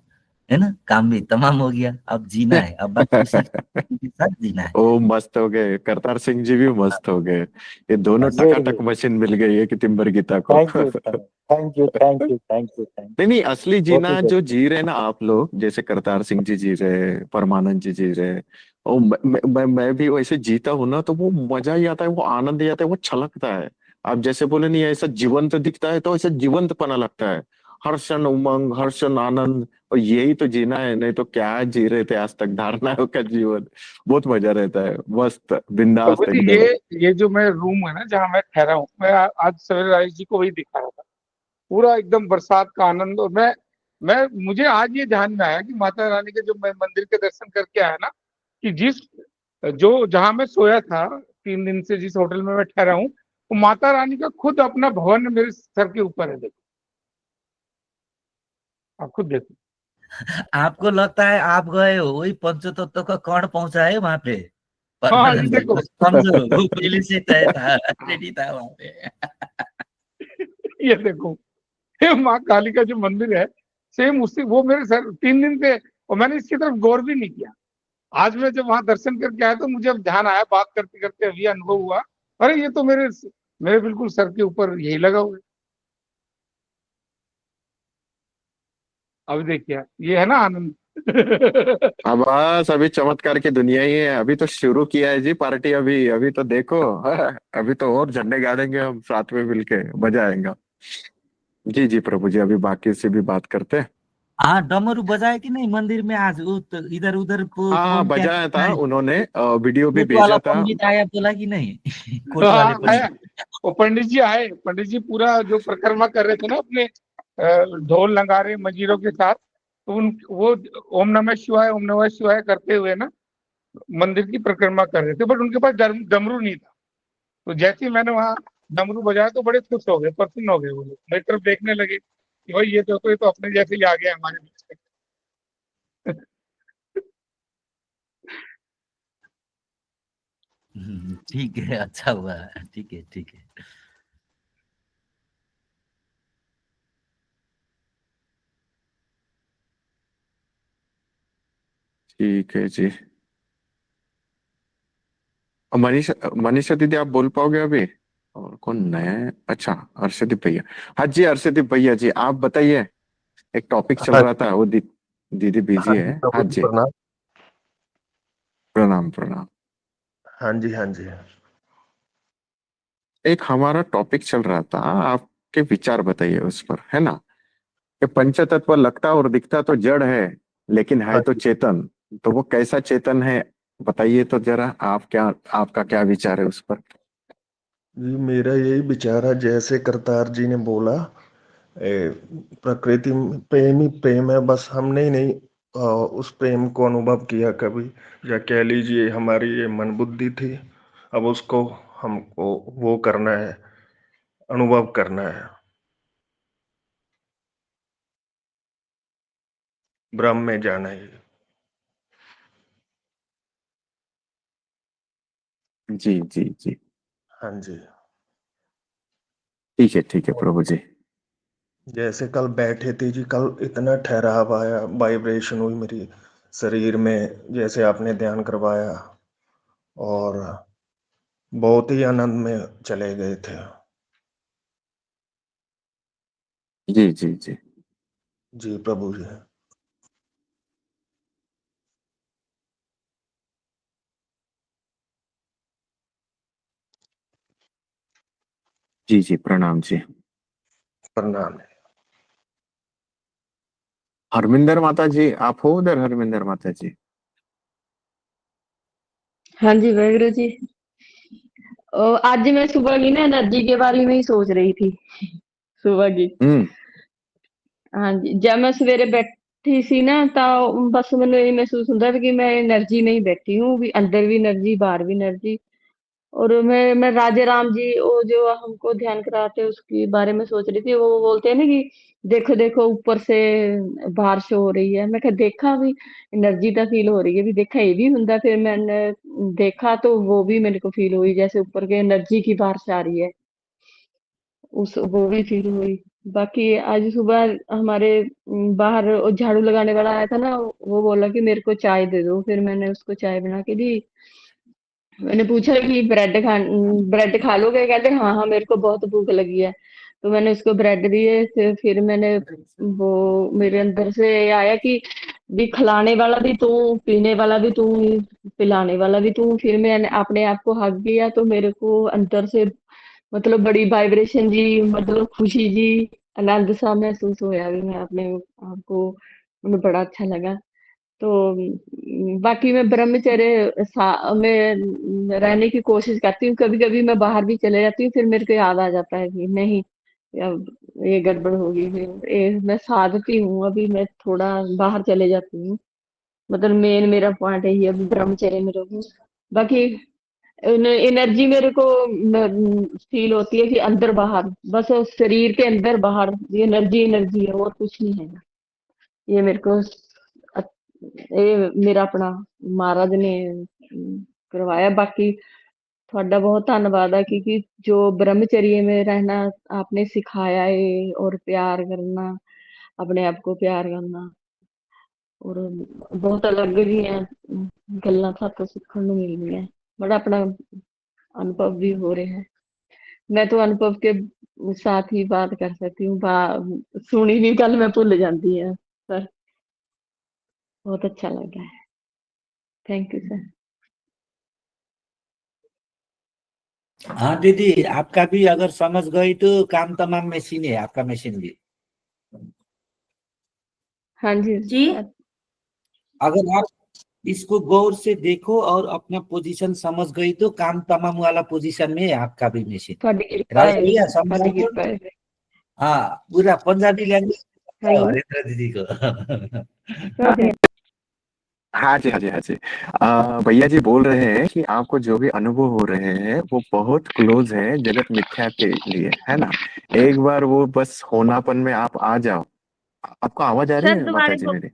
है ना। काम भी तमाम हो गया, अब जीना है, अब बाकी उसी के साथ जीना है। ओ मस्त हो गए, करतार सिंह जी भी मस्त हो गए। ये दोनों वेरी टकाटक गुड, मशीन मिल गई है कि तिम्बर गीता को। Thank you thank you thank you thank you thank नहीं नहीं, असली यू, बहुत ही जीना जो good। जी रहे ना आप लोग, जैसे करतार सिंह जी जी रहे, परमानंद जी जी रहे, और मैं भी वैसे जीता हूं ना, तो वो मजा ही आता है, वो आनंद ही आता है, वो छलकता है। आप जैसे बोले नहीं, ऐसा जीवंत दिखता है तो ऐसा जीवंतपना लगता है। हर क्षण उमंग, हर क्षण आनंद, और यही तो जीना है, नहीं तो क्या जी रहे थे आज तक, धारणाओं का जीवन। बहुत मजा रहता है, मस्त बिंदास प्रभु जी, एकदम। ये जो मैं रूम है ना जहाँ मैं ठहरा हूँ, मैं आज सवेरे राजेश जी को वही दिखा रहा था, पूरा एकदम बरसात का आनंद। और मैं मुझे आज ये ध्यान में आया कि माता रानी के जो मैं मंदिर के दर्शन करके आया ना, कि जो जहां मैं सोया था 3 दिन से, जिस होटल में मैं ठहरा हूँ, वो माता रानी का खुद अपना भवन मेरे सर के ऊपर है। देखो, आप खुद देखो। आपको लगता है आप गए हो, वही पंचतत्व का कण पहुंचा है वहां पे। हाँ, ये परमानंद जी देखो। को समझो, वो पहले से तय था, रेडी था वहां पे। ये देखो, ये माँ काली का जो मंदिर है, सेम उसी, वो मेरे सर 3 दिन से, और मैंने इसकी तरफ गौर भी नहीं किया। आज मैं जब वहां दर्शन करके आया तो मुझे अब ध्यान आया, बात करते करते अभी अनुभव हुआ, अरे ये तो मेरे मेरे बिल्कुल सर के ऊपर यही लगा हुआ है। अब देखिए, ये है ना आनंद। अब बस अभी चमत्कार की दुनिया ही है, अभी तो शुरू किया है जी पार्टी, अभी अभी तो देखो। अभी तो और झंडे गाड़ेंगे हम साथ में मिलके, मजा आएगा। जी जी प्रभु जी, अभी बाकी से भी बात करते हैं। हाँ, डमरू बजाए कि नहीं मंदिर में आज? वो तो इधर उधर हाँ हाँ, फोन क्या बजाया था उन्होंने, वीडियो भी कोर्ट वाला भेजा था। पंडित आया बोला कि नहीं? कोर्ट वाले हाँ, आया। पंडित। वो पंडित जी आए, पंडित जी पूरा जो परिक्रमा कर रहे थे ना अपने ढोल नगाड़े मंजीरों के साथ, तो वो ओम नमः शिवाय ओम नमः शिवाय करते हुए ना मंदिर की परिक्रमा कर रहे थे, बट उनके पास डमरू नहीं था। तो जैसे ही मैंने वहाँ डमरू बजाया तो बड़े खुश हो गए, प्रसन्न हो गए। वो लोग मेरी तरफ देखने लगे कि भाई ये तो अपने जैसे ही आ गया हमारे बीच में। ठीक है, अच्छा हुआ, ठीक है ठीक है। ठीक है जी। और मनीषा, मनीषा दीदी आप बोल पाओगे अभी? और कौन नया है? अच्छा, अर्षदीप भैया। हाँ जी, अर्षदीप भैया जी आप बताइए। एक टॉपिक चल हाँ रहा था, वो दीदी बिजी हाँ जी है। हाँ प्रभु जी जी, प्रणाम। प्रणाम प्रणाम। हाँ जी हाँ जी। एक हमारा टॉपिक चल रहा था, आपके विचार बताइए उस पर, है ना। कि पंचतत्व लगता और दिखता तो जड़ है, लेकिन है हाँ तो जी चेतन। तो वो कैसा चेतन है, बताइए तो जरा, आपका क्या विचार है उस पर? जी मेरा यही विचार है, जैसे करतार जी ने बोला, प्रकृति में प्रेम ही प्रेम है, बस हमने ही नहीं उस प्रेम को अनुभव किया कभी, या कह लीजिए हमारी ये मन बुद्धि थी, अब उसको हमको वो करना है, अनुभव करना है, ब्रह्म में जाना है। जी जी जी। हाँ जी। ठीक है प्रभु जी। जैसे कल बैठे थे जी, कल इतना ठहराव आया, वाइब्रेशन हुई मेरी शरीर में, जैसे आपने ध्यान करवाया, और बहुत ही आनंद में चले गए थे। जी जी जी। जी प्रभु जी। जी जी प्रणाम जी। प्रणाम। हरमिंदर माता जी, आप हो उधर? हरमिंदर माता जी। हाँ जी वाहिगुरु जी। आज मैं सुबह की ना एनर्जी के बारे में ही सोच रही थी। सुबह की। हम्म। हाँ जी, जब मैं सवेरे बैठी सी ना ਤਾਂ ਬਸ ਮੈਨੂੰ ਇਹ ਮਹਿਸੂਸ ਹੁੰਦਾ ਵੀ ਕਿ मैं एनर्जी में ही बैठी हूँ, भी अंदर भी एनर्जी बाहर भी एनर्जी। और मैं राजे राम जी वो जो हमको ध्यान कराते हैं उसके बारे में सोच रही थी। वो बोलते हैं ना कि देखो देखो ऊपर से बारिश हो रही है। मैं कहा देखा भी एनर्जी तो फील हो रही है, भी देखा ये भी हुंदा। फिर मैंने देखा तो वो भी मेरे को फील हुई जैसे ऊपर के एनर्जी की बारिश आ रही है, उस वो भी फील हुई। बाकी आज सुबह हमारे बाहर वो झाड़ू लगाने वाला आया था ना, वो बोला कि मेरे को चाय दे दो। फिर मैंने उसको चाय बना के दी। मैंने पूछा कि ब्रेड खा लोगे? कहते हाँ हाँ मेरे को बहुत भूख लगी है। तो मैंने उसको ब्रेड दिए। फिर मैंने वो मेरे अंदर से आया कि भी खिलाने वाला भी तू, पीने वाला भी तू, पिलाने वाला भी तू। फिर मैंने अपने आप को हक किया तो मेरे को अंदर से मतलब बड़ी वाइब्रेशन जी, मतलब खुशी जी, आनंद सा महसूस होया भी मैं अपने आप को, मुझे बड़ा अच्छा लगा। तो बाकी मैं ब्रह्मचर्य में रहने की कोशिश करती हूँ। कभी कभी मैं बाहर भी चले जाती हूँ, फिर मेरे को याद आ जाता है कि नहीं अब ये गड़बड़ होगी। फिर मैं साधती हूँ, अभी मैं थोड़ा बाहर चले जाती हूँ। मतलब मेन मेरा पॉइंट यही है, अभी ब्रह्मचर्य में रहूँ। बाकी एनर्जी मेरे को फील होती है कि अंदर बाहर, बस उस शरीर के अंदर बाहर ये एनर्जी एनर्जी है और कुछ नहीं है। ये मेरे को ये मेरा अपना महाराज ने करवाया। बाकी ਤੁਹਾਡਾ बहुत धन्यवाद है क्योंकि जो ब्रह्मचर्य में रहना आपने सिखाया है, और प्यार करना, अपने आप को प्यार करना, और बहुत अलग भी है ਗੱਲਾਂ ਸਾਤੋਂ ਸਿੱਖਣ ਨੂੰ ਮਿਲਦੀਆਂ। बड़ा अपना अनुभव भी हो रहे हैं। मैं तो अनुभव के साथ ही बात कर सकती हूँ। सुनी हुई गल मैं भूल जाती है सर। बहुत अच्छा लगा है। Thank you sir. हाँ दीदी, आपका भी अगर समझ गई तो काम तमाम मशीन है, आपका मशीन भी। हाँ जी जी सर। अगर आप इसको गौर से देखो और अपना पोजीशन समझ गई तो काम तमाम वाला पोजीशन में है आपका भी मशीन। ਤੁਹਾਡੀ ਕਿਰਪਾ राजा है, भैया समझ ਤੁਹਾਡੀ गए? किरपा है। हाँ, पूरा पंजाबी लैंग्वेज हेलो। हरेंद्र दीदी को। हाँ जी हाँ जी हाँ जी। भैया जी बोल रहे हैं कि आपको जो भी अनुभव हो रहे हैं वो बहुत क्लोज है जगत मिथ्या के लिए, है ना? एक बार वो बस होनापन में आप आ जाओ। आपको आवाज आ रही सर है माता दोबारा जी मेरी?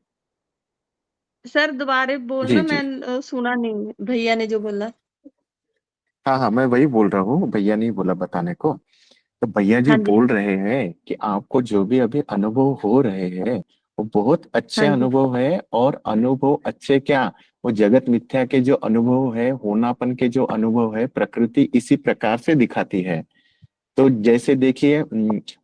सर दोबारा बोलना, जी जी। मैं सुना नहीं भैया ने जो बोला। हाँ हाँ, मैं वही बोल रहा हूँ, भैया नहीं बोला बताने को। तो भैया जी हाँ जी, बोल रहे हैं कि आपको जो भी अभी अनुभव हो रहे हैं वो बहुत अच्छे हाँ जी, अनुभव है। और अनुभव अच्छे क्या, वो जगत मिथ्या के जो अनुभव है, होनापन के जो अनुभव है, प्रकृति इसी प्रकार से दिखाती है। तो जैसे देखिए,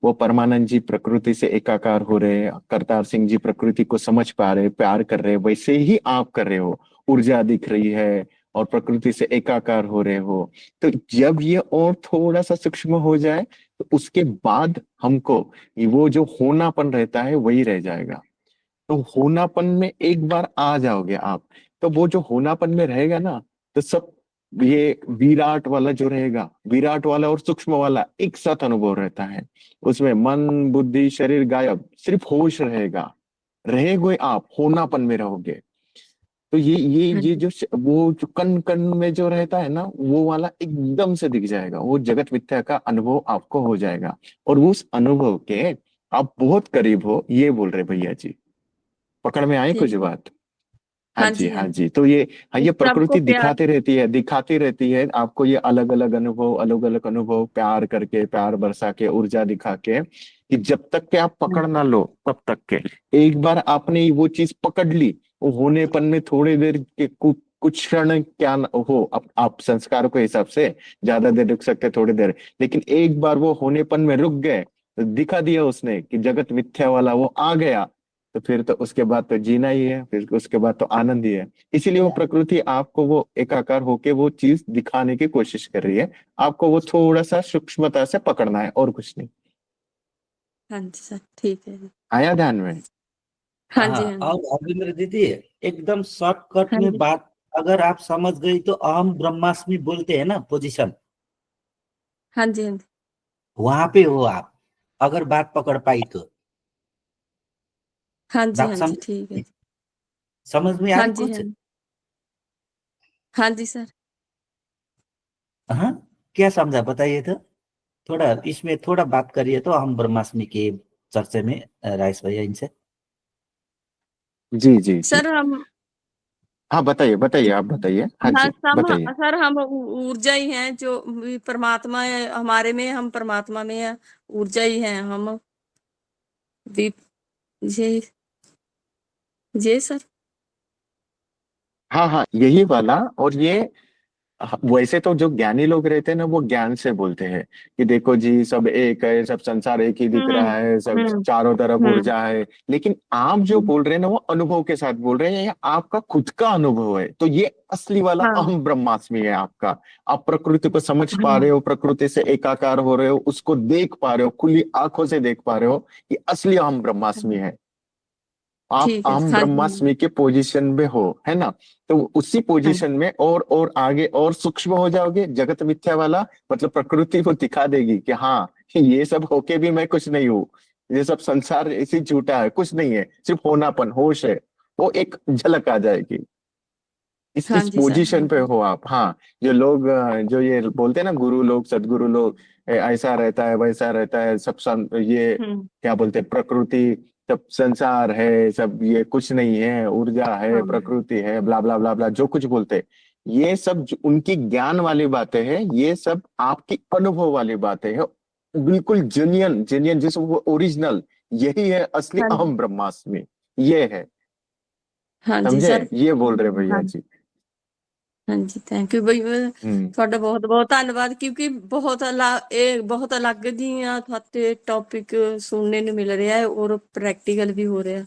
वो परमानंद जी प्रकृति से एकाकार हो रहे हैं, करतार सिंह जी प्रकृति को समझ पा रहे, प्यार कर रहे, वैसे ही आप कर रहे हो। ऊर्जा दिख रही है और प्रकृति से एकाकार हो रहे हो। तो जब ये और थोड़ा सा सूक्ष्म हो जाए तो उसके बाद हमको वो जो होनापन रहता है वही रह जाएगा। तो होनापन में एक बार आ जाओगे आप, तो वो जो होनापन में रहेगा ना, तो सब ये विराट वाला जो रहेगा, विराट वाला और सूक्ष्म वाला एक साथ अनुभव रहता है। उसमें मन बुद्धि शरीर गायब, सिर्फ होश रहेगा, रहेगे आप होनापन में रहोगे। तो ये जो वो जो कण कण में जो रहता है ना, वो वाला एकदम से दिख जाएगा, वो जगत मिथ्या का अनुभव आपको हो जाएगा, और उस अनुभव के आप बहुत करीब हो, ये बोल रहे भैया जी। पकड़ में आई ठीक कुछ है। बात? हाँ हाँ जी, जी, हाँ हाँ जी। तो ये, हाँ, ये सबको प्रकृति प्यार। दिखाती रहती है आपको ये अलग अलग अनुभव, प्यार करके, प्यार बरसा के, ऊर्जा दिखा के, कि जब तक के आप पकड़ ना लो तब तक के। एक बार आपने वो चीज पकड़ ली, वो होनेपन में थोड़ी देर के कुछ क्षण क्या हो, आप संस्कार के हिसाब से ज्यादा देर रुक सकते, थोड़ी देर, लेकिन एक बार वो होनेपन में रुक गए, तो दिखा दिया उसने कि जगत मिथ्या वाला वो आ गया, तो फिर तो उसके बाद तो जीना ही है, फिर उसके बाद तो आनंद ही है। इसीलिए वो प्रकृति आपको वो एकाकार होके वो चीज दिखाने की कोशिश कर रही है, आपको वो थोड़ा सा सूक्ष्मता से पकड़ना है, और कुछ नहीं। हाँ जी सर, ठीक है। आया ध्यान में? हाँ जी, हाँ, हाँ जी, और अभिंद्र दीदी, एकदम शॉर्टकट हाँ में जी, बात अगर आप समझ गई तो अहम ब्रह्मास्मि बोलते हैं ना पोजीशन, हाँ जी, हाँ जी, वहां पे हो आप, अगर बात पकड़ पाई तो। हाँ जी, बात हाँ जी, ठीक है। समझ में हाँ आई जी, कुछ? हाँ जी, हाँ जी सर। हाँ, क्या समझा बताइए तो, थोड़ा इसमें थोड़ा बात करिए तो हम ब्रह्मास्मि के चर्चे में, राइस भैया इनसे। जी जी जी। सर हम हाँ बताइए बताइए, आप बताइए, हाँ हाँ जी बताइए। सर हम ऊर्जा ही हैं जो भी परमात्मा है हमारे में, हम परमात्मा में है, ऊर्जा ही हैं हम भी। जी जी सर। हाँ हाँ, यही वाला। और ये, वैसे तो जो ज्ञानी लोग रहते हैं ना, वो ज्ञान से बोलते हैं कि देखो जी, सब एक है, सब संसार एक ही दिख हम्म रहा है, सब हम्म चारों तरफ हम्म ऊर्जा है। लेकिन आप जो हम्म, बोल रहे हैं ना, वो अनुभव के साथ बोल रहे हैं, ये आपका खुद का अनुभव है। तो ये असली वाला हाँ अहम ब्रह्मास्मि है आपका। आप प्रकृति को समझ पा हाँ रहे हो, प्रकृति से एकाकार हो रहे हो, उसको देख पा रहे हो, खुली आंखों से देख पा रहे हो, ये असली अहम ब्रह्मास्मि है। आप ठीक है। अहम हाँ जी, ब्रह्मास्मि के पोजीशन में हो, है ना? तो उसी हाँ पोजीशन में और आगे और सूक्ष्म हो जाओगे। जगत मिथ्या वाला मतलब प्रकृति को दिखा देगी कि हाँ, ये सब होके भी मैं कुछ नहीं हूँ, ये सब संसार ऐसी झूठा है, कुछ नहीं है, सिर्फ होनापन, होश है। वो एक झलक आ जाएगी। हाँ इस जी सर। हाँ पोजीशन पे जी, हो आप। हाँ, जो लोग जो ये बोलते हैं ना, गुरु लोग, सदगुरु लोग, ऐसा रहता है, वैसा रहता है, सब ये हम्म क्या बोलते हैं, प्रकृति, सब संसार है, सब ये कुछ नहीं है, ऊर्जा है, हाँ प्रकृति है, ब्ला ब्ला ब्ला ब्ला, जो कुछ बोलते हैं, ये सब उनकी ज्ञान वाली बातें हैं, ये सब आपकी अनुभव वाली बातें हैं। बिल्कुल जेन्युइन जेन्युइन, जिस ओरिजिनल, यही है असली हाँ जी, अहम ब्रह्मास्मि, ये है। हाँ जी समझे? सर। ये बोल रहे भैया हाँ जी। हाँ जी, थैंक यू ਬਈ हम्म। ਤੁਹਾਡਾ ਬਹੁਤ ਬਹੁਤ ਧੰਨਵਾਦ ਕਿਉਂਕਿ ਬਹੁਤ ਅਲੱਗ ਜੀਆਂ ਤੁਹਾਡੇ ਟੌਪਿਕ ਸੁਣਨੇ ਨੂੰ ਮਿਲ ਰਿਹਾ ਹੈ ਔਰ ਪ੍ਰੈਕਟੀਕਲ भी हो रहा है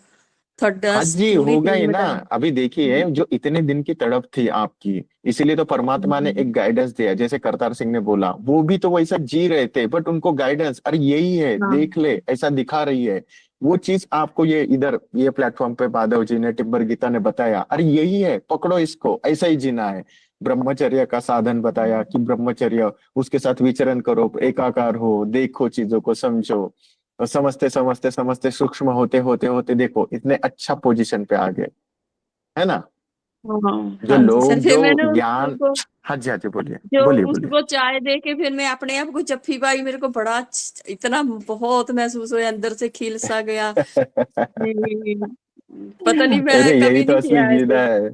ਤੁਹਾਡਾ हाँ जी, पूरी होगा ही टीम ना। ਦਾ। अभी देखिए, जो इतने दिन की तड़प थी आपकी, इसीलिए तो परमात्मा ने एक गाइडेंस दिया। जैसे करतार सिंह ने बोला, वो भी तो वैसा जी रहे थे, बट उनको गाइडेंस, अरे यही है, हाँ देख ले, ऐसा दिखा रही है। वो चीज आपको ये इधर ये प्लेटफॉर्म पे माधव जी ने, टिब्बर गीता ने बताया, अरे यही है, पकड़ो इसको, ऐसा ही जीना है। ब्रह्मचर्य का साधन बताया कि ब्रह्मचर्य, उसके साथ विचरण करो, एकाकार हो, देखो, चीजों को समझो, और समझते समझते समझते सूक्ष्म होते होते होते देखो इतने अच्छा पोजीशन पे आ गए, है ना? हाँ जो हाँ जी सर। लोग फिर जो मैंने ज्ञान, उसको हाँ जी हाँ जी, बोलिए जो बोलिए बोलिए। उसको चाय दे के फिर मैं अपने आप को जप्फी पाई, मेरे को बड़ा इतना बहुत महसूस हुआ, अंदर से खिल सा गया। पता नहीं मैंने अरे यही कभी तो नहीं असली किया जीना ऐसे। है।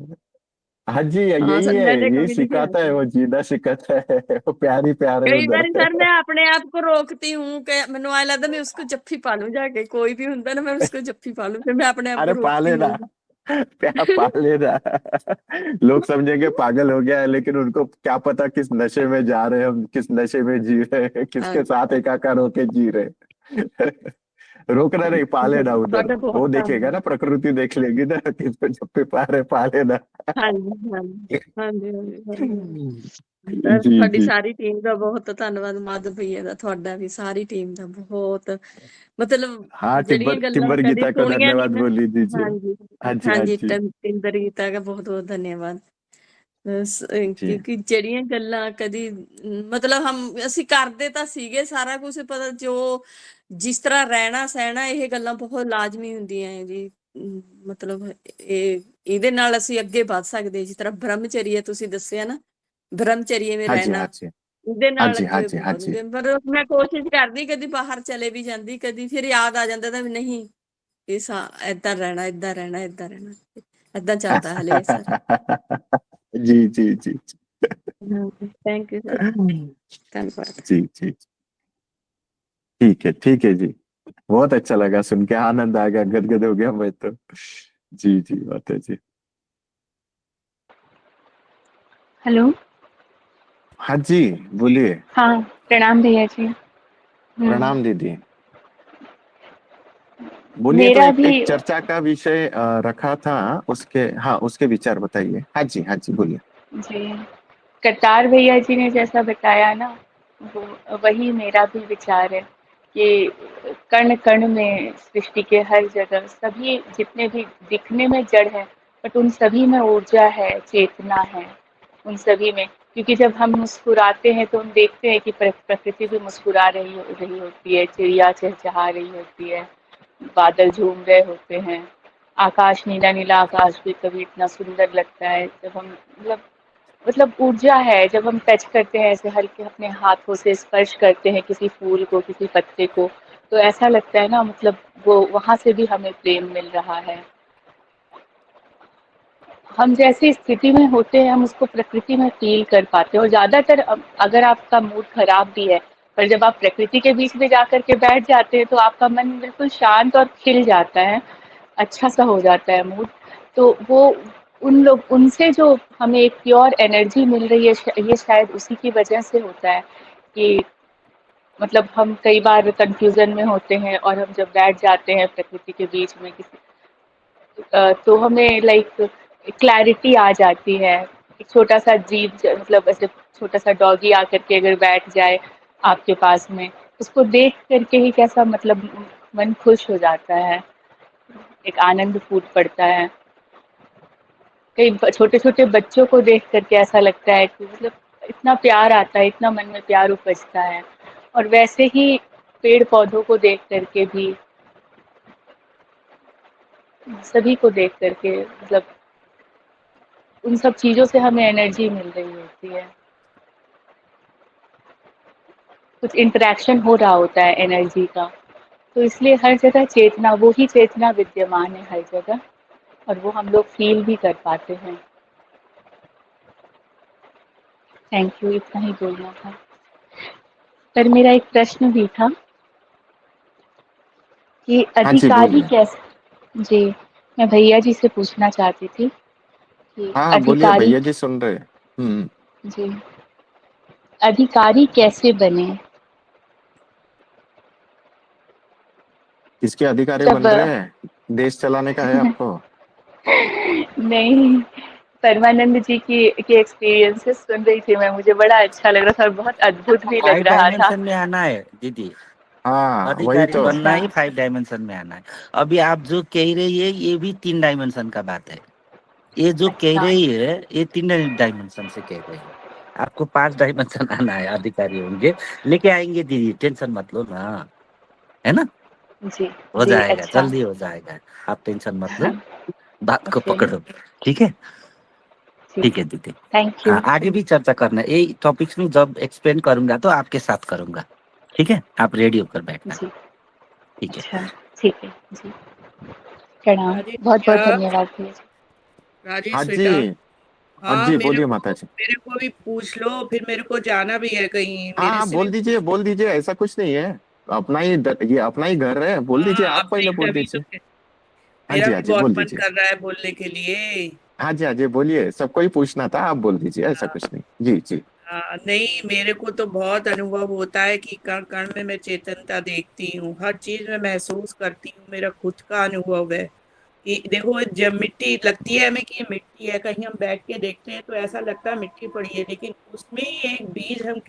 हाँ जी, हाँ यही सर, है, मैंने यही कभी नहीं किया सिखाता है, ऐसे। वो जीना सिखाता है। वो प्यार ही प्यार है कई उधर। बार सर मैं अपने आप को रोकती हूँ कि मैंने ऐसा लगता मैं उसको जप्फी पा लूं जाके, कोई भी होता ना मैं उसको जप्फी पा लूं, फिर मैं अपने आप को अरे रोकती पाले ना, हूँ। प्यार पाले ना। लोग समझेंगे पागल हो गया है, लेकिन उनको क्या पता किस नशे में जा रहे हैं हम, किस नशे में जी रहे हैं, हाँ किसके साथ एकाकार होके जी रहे हैं। रोकना नहीं, पाले ना उधर। ਤੁਹਾਡਾ बहुत वो देखेगा धन्यवाद। ना, प्रकृति देख लेगी ना, किसको जब पे पाले पाले ना। हाँ जी हाँ जी हाँ जी हाँ जी हाँ जी। ਸਰ ਜੀ ਤੁਹਾਡੀ ਜੀ ਸਾਰੀ ਟੀਮ ਦਾ ਬਹੁਤ ਧੰਨਵਾਦ, ਮਾਧਵ ਭਈਆ ਦਾ, ਤੁਹਾਡਾ ਵੀ, ਸਾਰੀ ਟੀਮ ਦਾ ਬਹੁਤ, ਮਤਲਬ हाँ ਜਿਹੜੀਆਂ ਗੱਲਾਂ टिम्बर ਕਦੀ गीता को ਸੁਣੀਆਂ ਨਹੀਂ धन्यवाद ना। बोल दीजिए। ਹਾਂਜੀ हाँ जी हाँ ਹਾਂਜੀ, जी ਟਿੰਦਰ ਗੀਤਾ ਦਾ ਬਹੁਤ ਬਹੁਤ ਧੰਨਵਾਦ। जी ਕਿਉਂਕਿ ਜਿਹੜੀਆਂ ਗੱਲਾਂ ਕਦੀ ਮਤਲਬ ਅਸੀਂ ਕਰਦੇ ਤਾਂ ਸੀਗੇ ਸਾਰਾ ਕੁਝ, ਪਰ ਜੋ ਜਿਸ ਤਰ੍ਹਾਂ ਰਹਿਣਾ ਸਹਿਣਾ, ਇਹ ਗੱਲਾਂ ਬਹੁਤ ਲਾਜ਼ਮੀ ਹੁੰਦੀਆਂ ਹੈ ਜੀ। ਮਤਲਬ ਇਹਦੇ ਨਾਲ ਅਸੀਂ ਅੱਗੇ ਵੱਧ ਸਕਦੇ, ਜਿਸ ਤਰ੍ਹਾਂ ਬ੍ਰਹਮਚਰੀਆ ਤੁਸੀਂ ਦੱਸਿਆ ਨਾ, ਬ੍ਰਹਮਚਰੀਏ ਵਿੱਚ हाँ जी ਰਹਿਣਾ, हाँ जी ਇਹਦੇ हाँ ਨਾਲ जी हाँ ਅੱਗੇ जी हाँ जी ਵਧੂਗੇ। ਪਰ ਮੈਂ ਕੋਸ਼ਿਸ਼ ਕਰਦੀ, ਕਦੀ ਬਾਹਰ ਚਲੇ ਵੀ ਜਾਂਦੀ, ਕਦੀ ਫਿਰ ਯਾਦ ਆ ਜਾਂਦਾ ਤਾਂ ਵੀ ਨਹੀਂ, ਏਦਾਂ ਰਹਿਣਾ, ਏਦਾਂ ਰਹਿਣਾ, ਏਦਾਂ ਰਹਿਣਾ, ਏਦਾਂ ਚੱਲਦਾ ਹਲੇ ਸਰ। जी जी जी थैंक यू सर, धन्यवाद। जी जी ठीक है जी। बहुत अच्छा लगा सुन के, आनंद आ गया, गदगद हो गया मैं तो। जी जी बात है जी। हेलो। हाँ जी बोलिए। हाँ, प्रणाम भैया जी। प्रणाम दीदी। बोलिए, तो मेरा एक भी एक चर्चा का विषय रखा था, उसके हाँ उसके विचार बताइए। हाँ जी बोलिए। जी, करतार भैया जी ने जैसा बताया ना, वो वही मेरा भी विचार है कि कण कण में, सृष्टि के हर जगह, सभी जितने भी दिखने में जड़ है, बट उन सभी में ऊर्जा है, चेतना है, उन सभी में। क्योंकि जब हम मुस्कुराते हैं तो हम देखते हैं कि प्रकृति भी मुस्कुरा रही होती है, चिड़िया चहचहा रही होती है, बादल झूम रहे होते हैं, आकाश, नीला नीला आकाश भी कभी इतना सुंदर लगता है जब हम मतलब ऊर्जा है। जब हम टच करते हैं ऐसे हल्के अपने हाथों से स्पर्श करते हैं किसी फूल को, किसी पत्ते को, तो ऐसा लगता है ना, मतलब वो वहाँ से भी हमें प्रेम मिल रहा है। हम जैसी स्थिति में होते हैं हम उसको प्रकृति में फील कर पाते हैं। और ज़्यादातर अगर आपका मूड खराब भी है, पर जब आप प्रकृति के बीच में जाकर के बैठ जाते हैं तो आपका मन बिल्कुल शांत और खिल जाता है, अच्छा सा हो जाता है मूड। तो वो उनसे जो हमें एक प्योर एनर्जी मिल रही है, ये शायद उसी की वजह से होता है कि मतलब हम कई बार कंफ्यूजन में होते हैं और हम जब बैठ जाते हैं प्रकृति के बीच में किसी, तो हमें लाइक क्लैरिटी आ जाती है। एक छोटा सा जीव मतलब ऐसे छोटा सा डॉगी आकर के अगर बैठ जाए आपके पास में, उसको देख करके ही कैसा मतलब मन खुश हो जाता है, एक आनंद फूट पड़ता है। कई छोटे छोटे बच्चों को देख करके ऐसा लगता है कि मतलब इतना प्यार आता है, इतना मन में प्यार उपजता है। और वैसे ही पेड़ पौधों को देख करके भी, सभी को देख करके मतलब उन सब चीज़ों से हमें एनर्जी मिल रही होती है, कुछ इंटरेक्शन हो रहा होता है एनर्जी का। तो इसलिए हर जगह चेतना, वो ही चेतना विद्यमान है हर जगह, और वो हम लोग फील भी कर पाते हैं। थैंक यू, इतना ही बोलना था। पर मेरा एक प्रश्न भी था कि हाँ जी अधिकारी बोलिए। कैसे, जी, मैं भैया जी से पूछना चाहती थी कि हाँ बोलिए, अधिकारी, भैया जी सुन रहे हैं। जी, अधिकारी कैसे बने? किसके अधिकारी मतलब बन रहे हैं? देश चलाने का है आपको? नहीं, परमानंद जी की एक्सपीरियंसेस सुन रही थी मैं, मुझे बड़ा अच्छा लग रहा था और बहुत अद्भुत भी लग 5 रहा था। डायमेंशन में आना है दीदी, हाँ वही अधिकारी तो। बनना ही अच्छा, 5 डायमेंशन में आना है। अभी आप जो कह रही है ये भी 3 डायमेंशन का बात है, ये जो कह अच्छा, रही है ये 3 डायमेंशन से कह रही है। आपको 5 डायमेंशन आना है, अधिकारी होंगे, लेके आएंगे दीदी, टेंशन मत लो ना, है ना, जी, हो जी, जाएगा, अच्छा, जल्दी हो जाएगा, आप टेंशन मत लो, हाँ, बात को ओके, पकड़ो। ठीक है, ठीक ठीक है है, दीदी। थैंक हाँ यू। आगे भी चर्चा करना है, ये टॉपिक्स में जब एक्सप्लेन करूंगा तो आपके साथ करूंगा, ठीक है, आप रेडी होकर बैठना। जी, ठीक है, अच्छा, ठीक है, जी, प्रणाम, राजेश बहुत बहुत भैया, धन्यवाद भैया जी। हाँ राजेश जी बेटा, हाँ हाँ जी बोलिए माता जी। मेरे को भी पूछ लो, फिर मेरे को जाना भी है कहीं, हाँ मेरे हाँ से भी पूछ। बोल दीजिए, ऐसा कुछ नहीं है। अपना ही ये अपना ही घर है, बोल दीजिए, हाँ आप अब पहले नहीं, बोल तभी तो दीजिए। हाँ मेरा जी भी बोल बहुत मन दीजिए। कर रहा है बोलने के लिए। हाँ जी बोलिए, सबको ही पूछना था, आप बोल दीजिए, ऐसा हाँ, कुछ नहीं। जी जी हाँ, नहीं मेरे को तो बहुत अनुभव होता है कि कण कण में मैं चेतनता देखती हूँ, हर चीज में महसूस करती हूँ, मेरा खुद का अनुभव है। कि देखो जब मिट्टी लगती है हमें कि ये मिट्टी है, कहीं हम बैठ के देखते हैं तो ऐसा लगता है मिट्टी पड़ी है, लेकिन उसमें ही एक बीज हम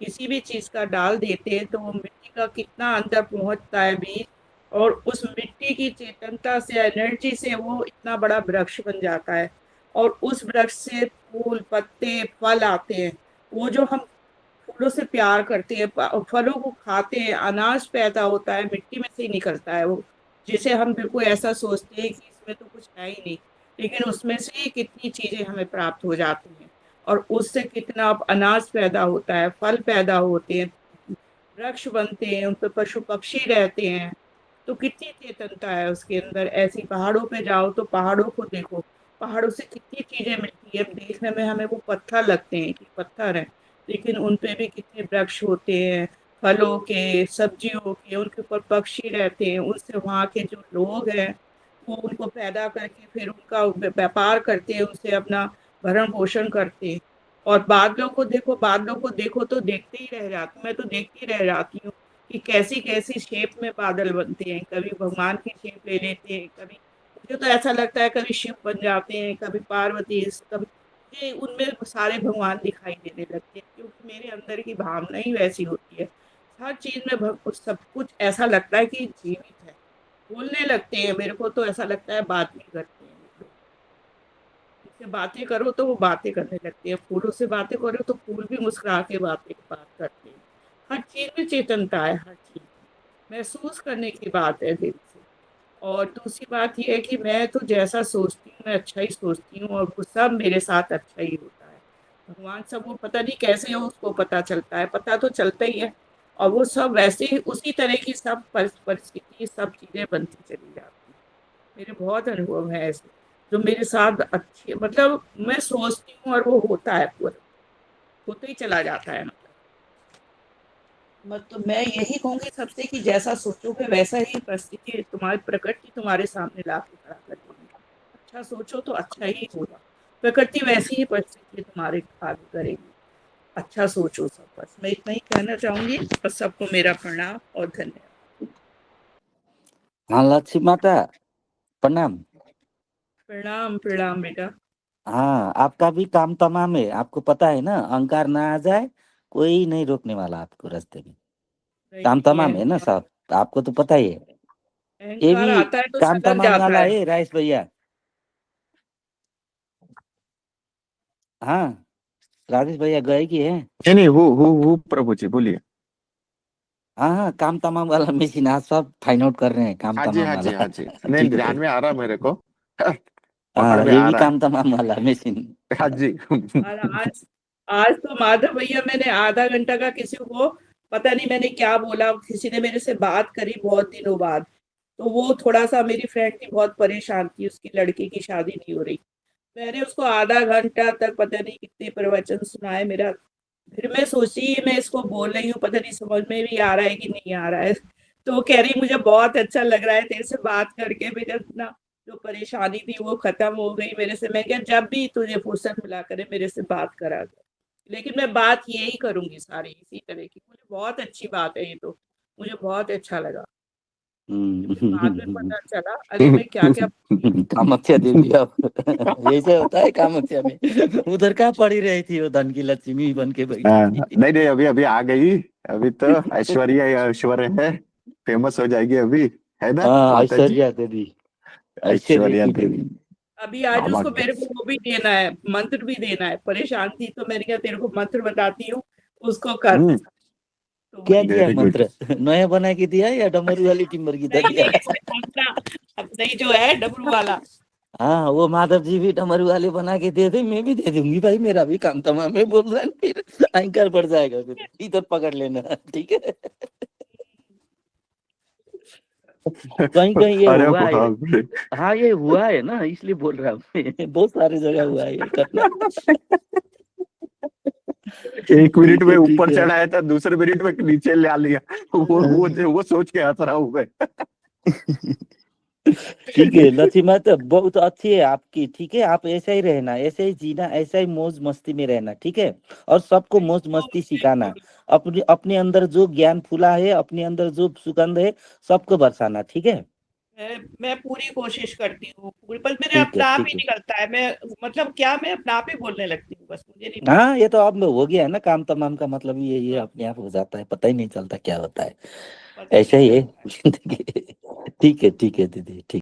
किसी भी चीज का डाल देते हैं तो वो मिट्टी का कितना अंदर पहुंचता है बीज, और उस मिट्टी की चेतनता से, एनर्जी से वो इतना बड़ा वृक्ष बन जाता है, और उस वृक्ष से फूल, पत्ते, फल आते हैं। वो जो हम फूलों से प्यार करते हैं, फलों को खाते हैं, अनाज पैदा होता है, मिट्टी में से ही निकलता है वो, जिसे हम बिल्कुल ऐसा सोचते हैं कि इसमें तो कुछ है ही नहीं, लेकिन उसमें से ही कितनी चीजें हमें प्राप्त हो जाती हैं, और उससे कितना अनाज पैदा होता है, फल पैदा होते हैं, वृक्ष बनते हैं, उन पर पशु पक्षी रहते हैं, तो कितनी चेतनता है उसके अंदर। ऐसी पहाड़ों पे जाओ तो पहाड़ों को देखो, पहाड़ों से कितनी चीजें मिलती है, देखने में हमें वो पत्थर लगते हैं कि पत्थर है, लेकिन उन पे भी कितने वृक्ष होते हैं, फलों के, सब्जियों के, उनके ऊपर पक्षी रहते हैं, उनसे वहाँ के जो लोग हैं वो उनको पैदा करके फिर उनका व्यापार करते हैं, उनसे अपना भरण पोषण करते हैं। और बादलों को देखो तो देखते ही रह जाती, मैं तो देखती रह जाती हूँ कि कैसी कैसी शेप में बादल बनते हैं, कभी भगवान की शेप ले लेते हैं, कभी मुझे तो ऐसा लगता है कभी शिव बन जाते हैं, कभी पार्वती, कभी मुझे उनमें सारे भगवान दिखाई देने लगते हैं, क्योंकि मेरे अंदर की भावना ही वैसी होती है। हर चीज में सब कुछ ऐसा लगता है कि जीवित है, बोलने लगते हैं, मेरे को तो ऐसा लगता है बात भी करते हैं लोग। उनसे बातें करो तो वो बातें करने लगते हैं, फूलों से बातें करो तो फूल भी मुस्कुरा के बात करते हैं। हर चीज में चेतनता है, हर चीज महसूस करने की बात है दिल से। और दूसरी बात यह है कि मैं तो जैसा सोचती हूँ मैं अच्छा ही सोचती हूँ, और वो सब मेरे साथ अच्छा ही होता है। भगवान सब वो पता नहीं कैसे हो, उसको पता चलता है, पता तो चलता ही है, और वो सब वैसे ही उसी तरह की सब परिस्थिति, सब चीजें बनती चली जाती हैं। मेरे बहुत अनुभव है ऐसे जो मेरे साथ अच्छे, मतलब मैं सोचती हूँ और वो होता है, पूरा होते ही चला जाता है। मतलब मैं यही कहूंगी सबसे कि जैसा सोचोगे वैसा ही परिस्थिति तुम्हारी, प्रकृति तुम्हारे सामने ला के खड़ा कर देगी। अच्छा सोचो तो अच्छा ही होगा, प्रकृति वैसी ही परिस्थिति तुम्हारे आगे करेगी। अच्छा सोचो सब, बस मैं इतना ही कहना चाहूंगी। और सबको मेरा प्रणाम और धन्यवाद। हाँ लक्ष्मी माता प्रणाम। प्रणाम प्रणाम बेटा। हाँ आपका भी काम तमाम है, आपको पता है ना, अहंकार ना आ जाए कोई नहीं रोकने वाला आपको रास्ते में, काम तमाम है ना साहब, आपको तो पता ही है। ये अहंकार भी आता है तो काम सदर तमाम जाता वाला है। है राइस भैया। हाँ राजेश भैया गए कि है? नहीं वो प्रभु जी बोलिए। हाँ हाँ काम तमाम वाला मशीन आज सब फाइंड आउट कर रहे हैं, काम हाँ जी तमाम हाँ जी वाला। हाँ जी, नहीं ठीक है ध्यान में आ रहा है मेरे को, पकड़ हाँ में ये आ भी रहा है। काम तमाम वाला मशीन। हाँ जी। और आज आज तो माधव भैया मैंने आधा घंटा का किसी को, पता नहीं मैंने क्या बोला, किसी ने मेरे से बात करी बहुत दिनों बाद, तो वो थोड़ा सा, मेरी फ्रेंड थी बहुत परेशान थी, उसकी लड़की की शादी नहीं हो रही, मैंने उसको आधा घंटा तक पता नहीं कितने प्रवचन सुनाए मेरा। फिर मैं सोची मैं इसको बोल रही हूँ, पता नहीं समझ में भी आ रहा है कि नहीं आ रहा है, तो वो कह रही मुझे बहुत अच्छा लग रहा है तेरे से बात करके, मेरा ना जो परेशानी थी वो खत्म हो गई मेरे से। मैं क्या, जब भी तुझे फुर्सत मिला करे मेरे से बात करा कर, लेकिन मैं बात यही करूंगी सारी इसी तरह की। मुझे बहुत अच्छी बात है ये, तो मुझे बहुत अच्छा लगा। फिर बाद में पता चला अरे मैं क्या क्या कामाख्या देवी अब ऐसे होता है कामाख्या में, उधर क्या पड़ी रही थी वो धन की लक्ष्मी बन के बैठी थी। नहीं नहीं, अभी अभी आ गई, अभी तो ऐश्वर्या है, फेमस हो जाएगी अभी, है ना हाँ माता जी? ऐश्वर्या देवी, ऐश्वर्या देवी। अभी आज उसको मेरे को वो भी देना है, मंत्र भी देना है, परेशान थी तो मैंने कहा तेरे को मंत्र बताती हूँ, उसको कर। तो क्या वही दिया Very good. मंत्र, नया बना के दिया या डमरू वाली टिम्बर की नहीं दिया? नहीं अपना, अपना ही जो है डबरू वाला। हाँ वो माधव जी भी डमरू वाले बना के दे दे, मैं भी दे दूंगी भाई, मेरा भी काम तमाम है, बोल रहा है फिर एंकर बढ़ जाएगा, फिर इधर पकड़ लेना ठीक है। कहीं कहीं ये अरे हुआ है, बाप रे। हाँ ये हुआ है ना, इसलिए बोल रहा हूँ बहुत सारी जगह हुआ है ये करना। 1 मिनट में ठीक ऊपर है। चढ़ाया था, दूसरे मिनट में नीचे ला लिया, वो सोच के हंस रहा हूँ मैं। ठीक है लक्ष्मी माता बहुत अच्छी है आपकी, ठीक है आप ऐसा ही रहना, ऐसे ही जीना, ऐसा ही मौज मस्ती में रहना, ठीक है, और सबको मौज मस्ती सिखाना, अपने अपने अंदर जो ज्ञान फूला है, अपने अंदर जो सुगंध है सबको बरसाना, ठीक है। मैं पूरी कोशिश करती हूँ पूरी, पर मेरे ठीक है, अपना आप ठीक ही है। निकलता है। मैं मतलब क्या, मैं अपना आप ही बोलने लगती हूँ, बस मुझे नहीं हाँ, ये तो अब हो गया है ना, काम तमाम का मतलब ये अपने आप हो जाता है, पता ही नहीं चलता क्या होता है, पता ही ऐसा ही नहीं है चलता है। जिंदगी। ठीक है दीदी, ठीक।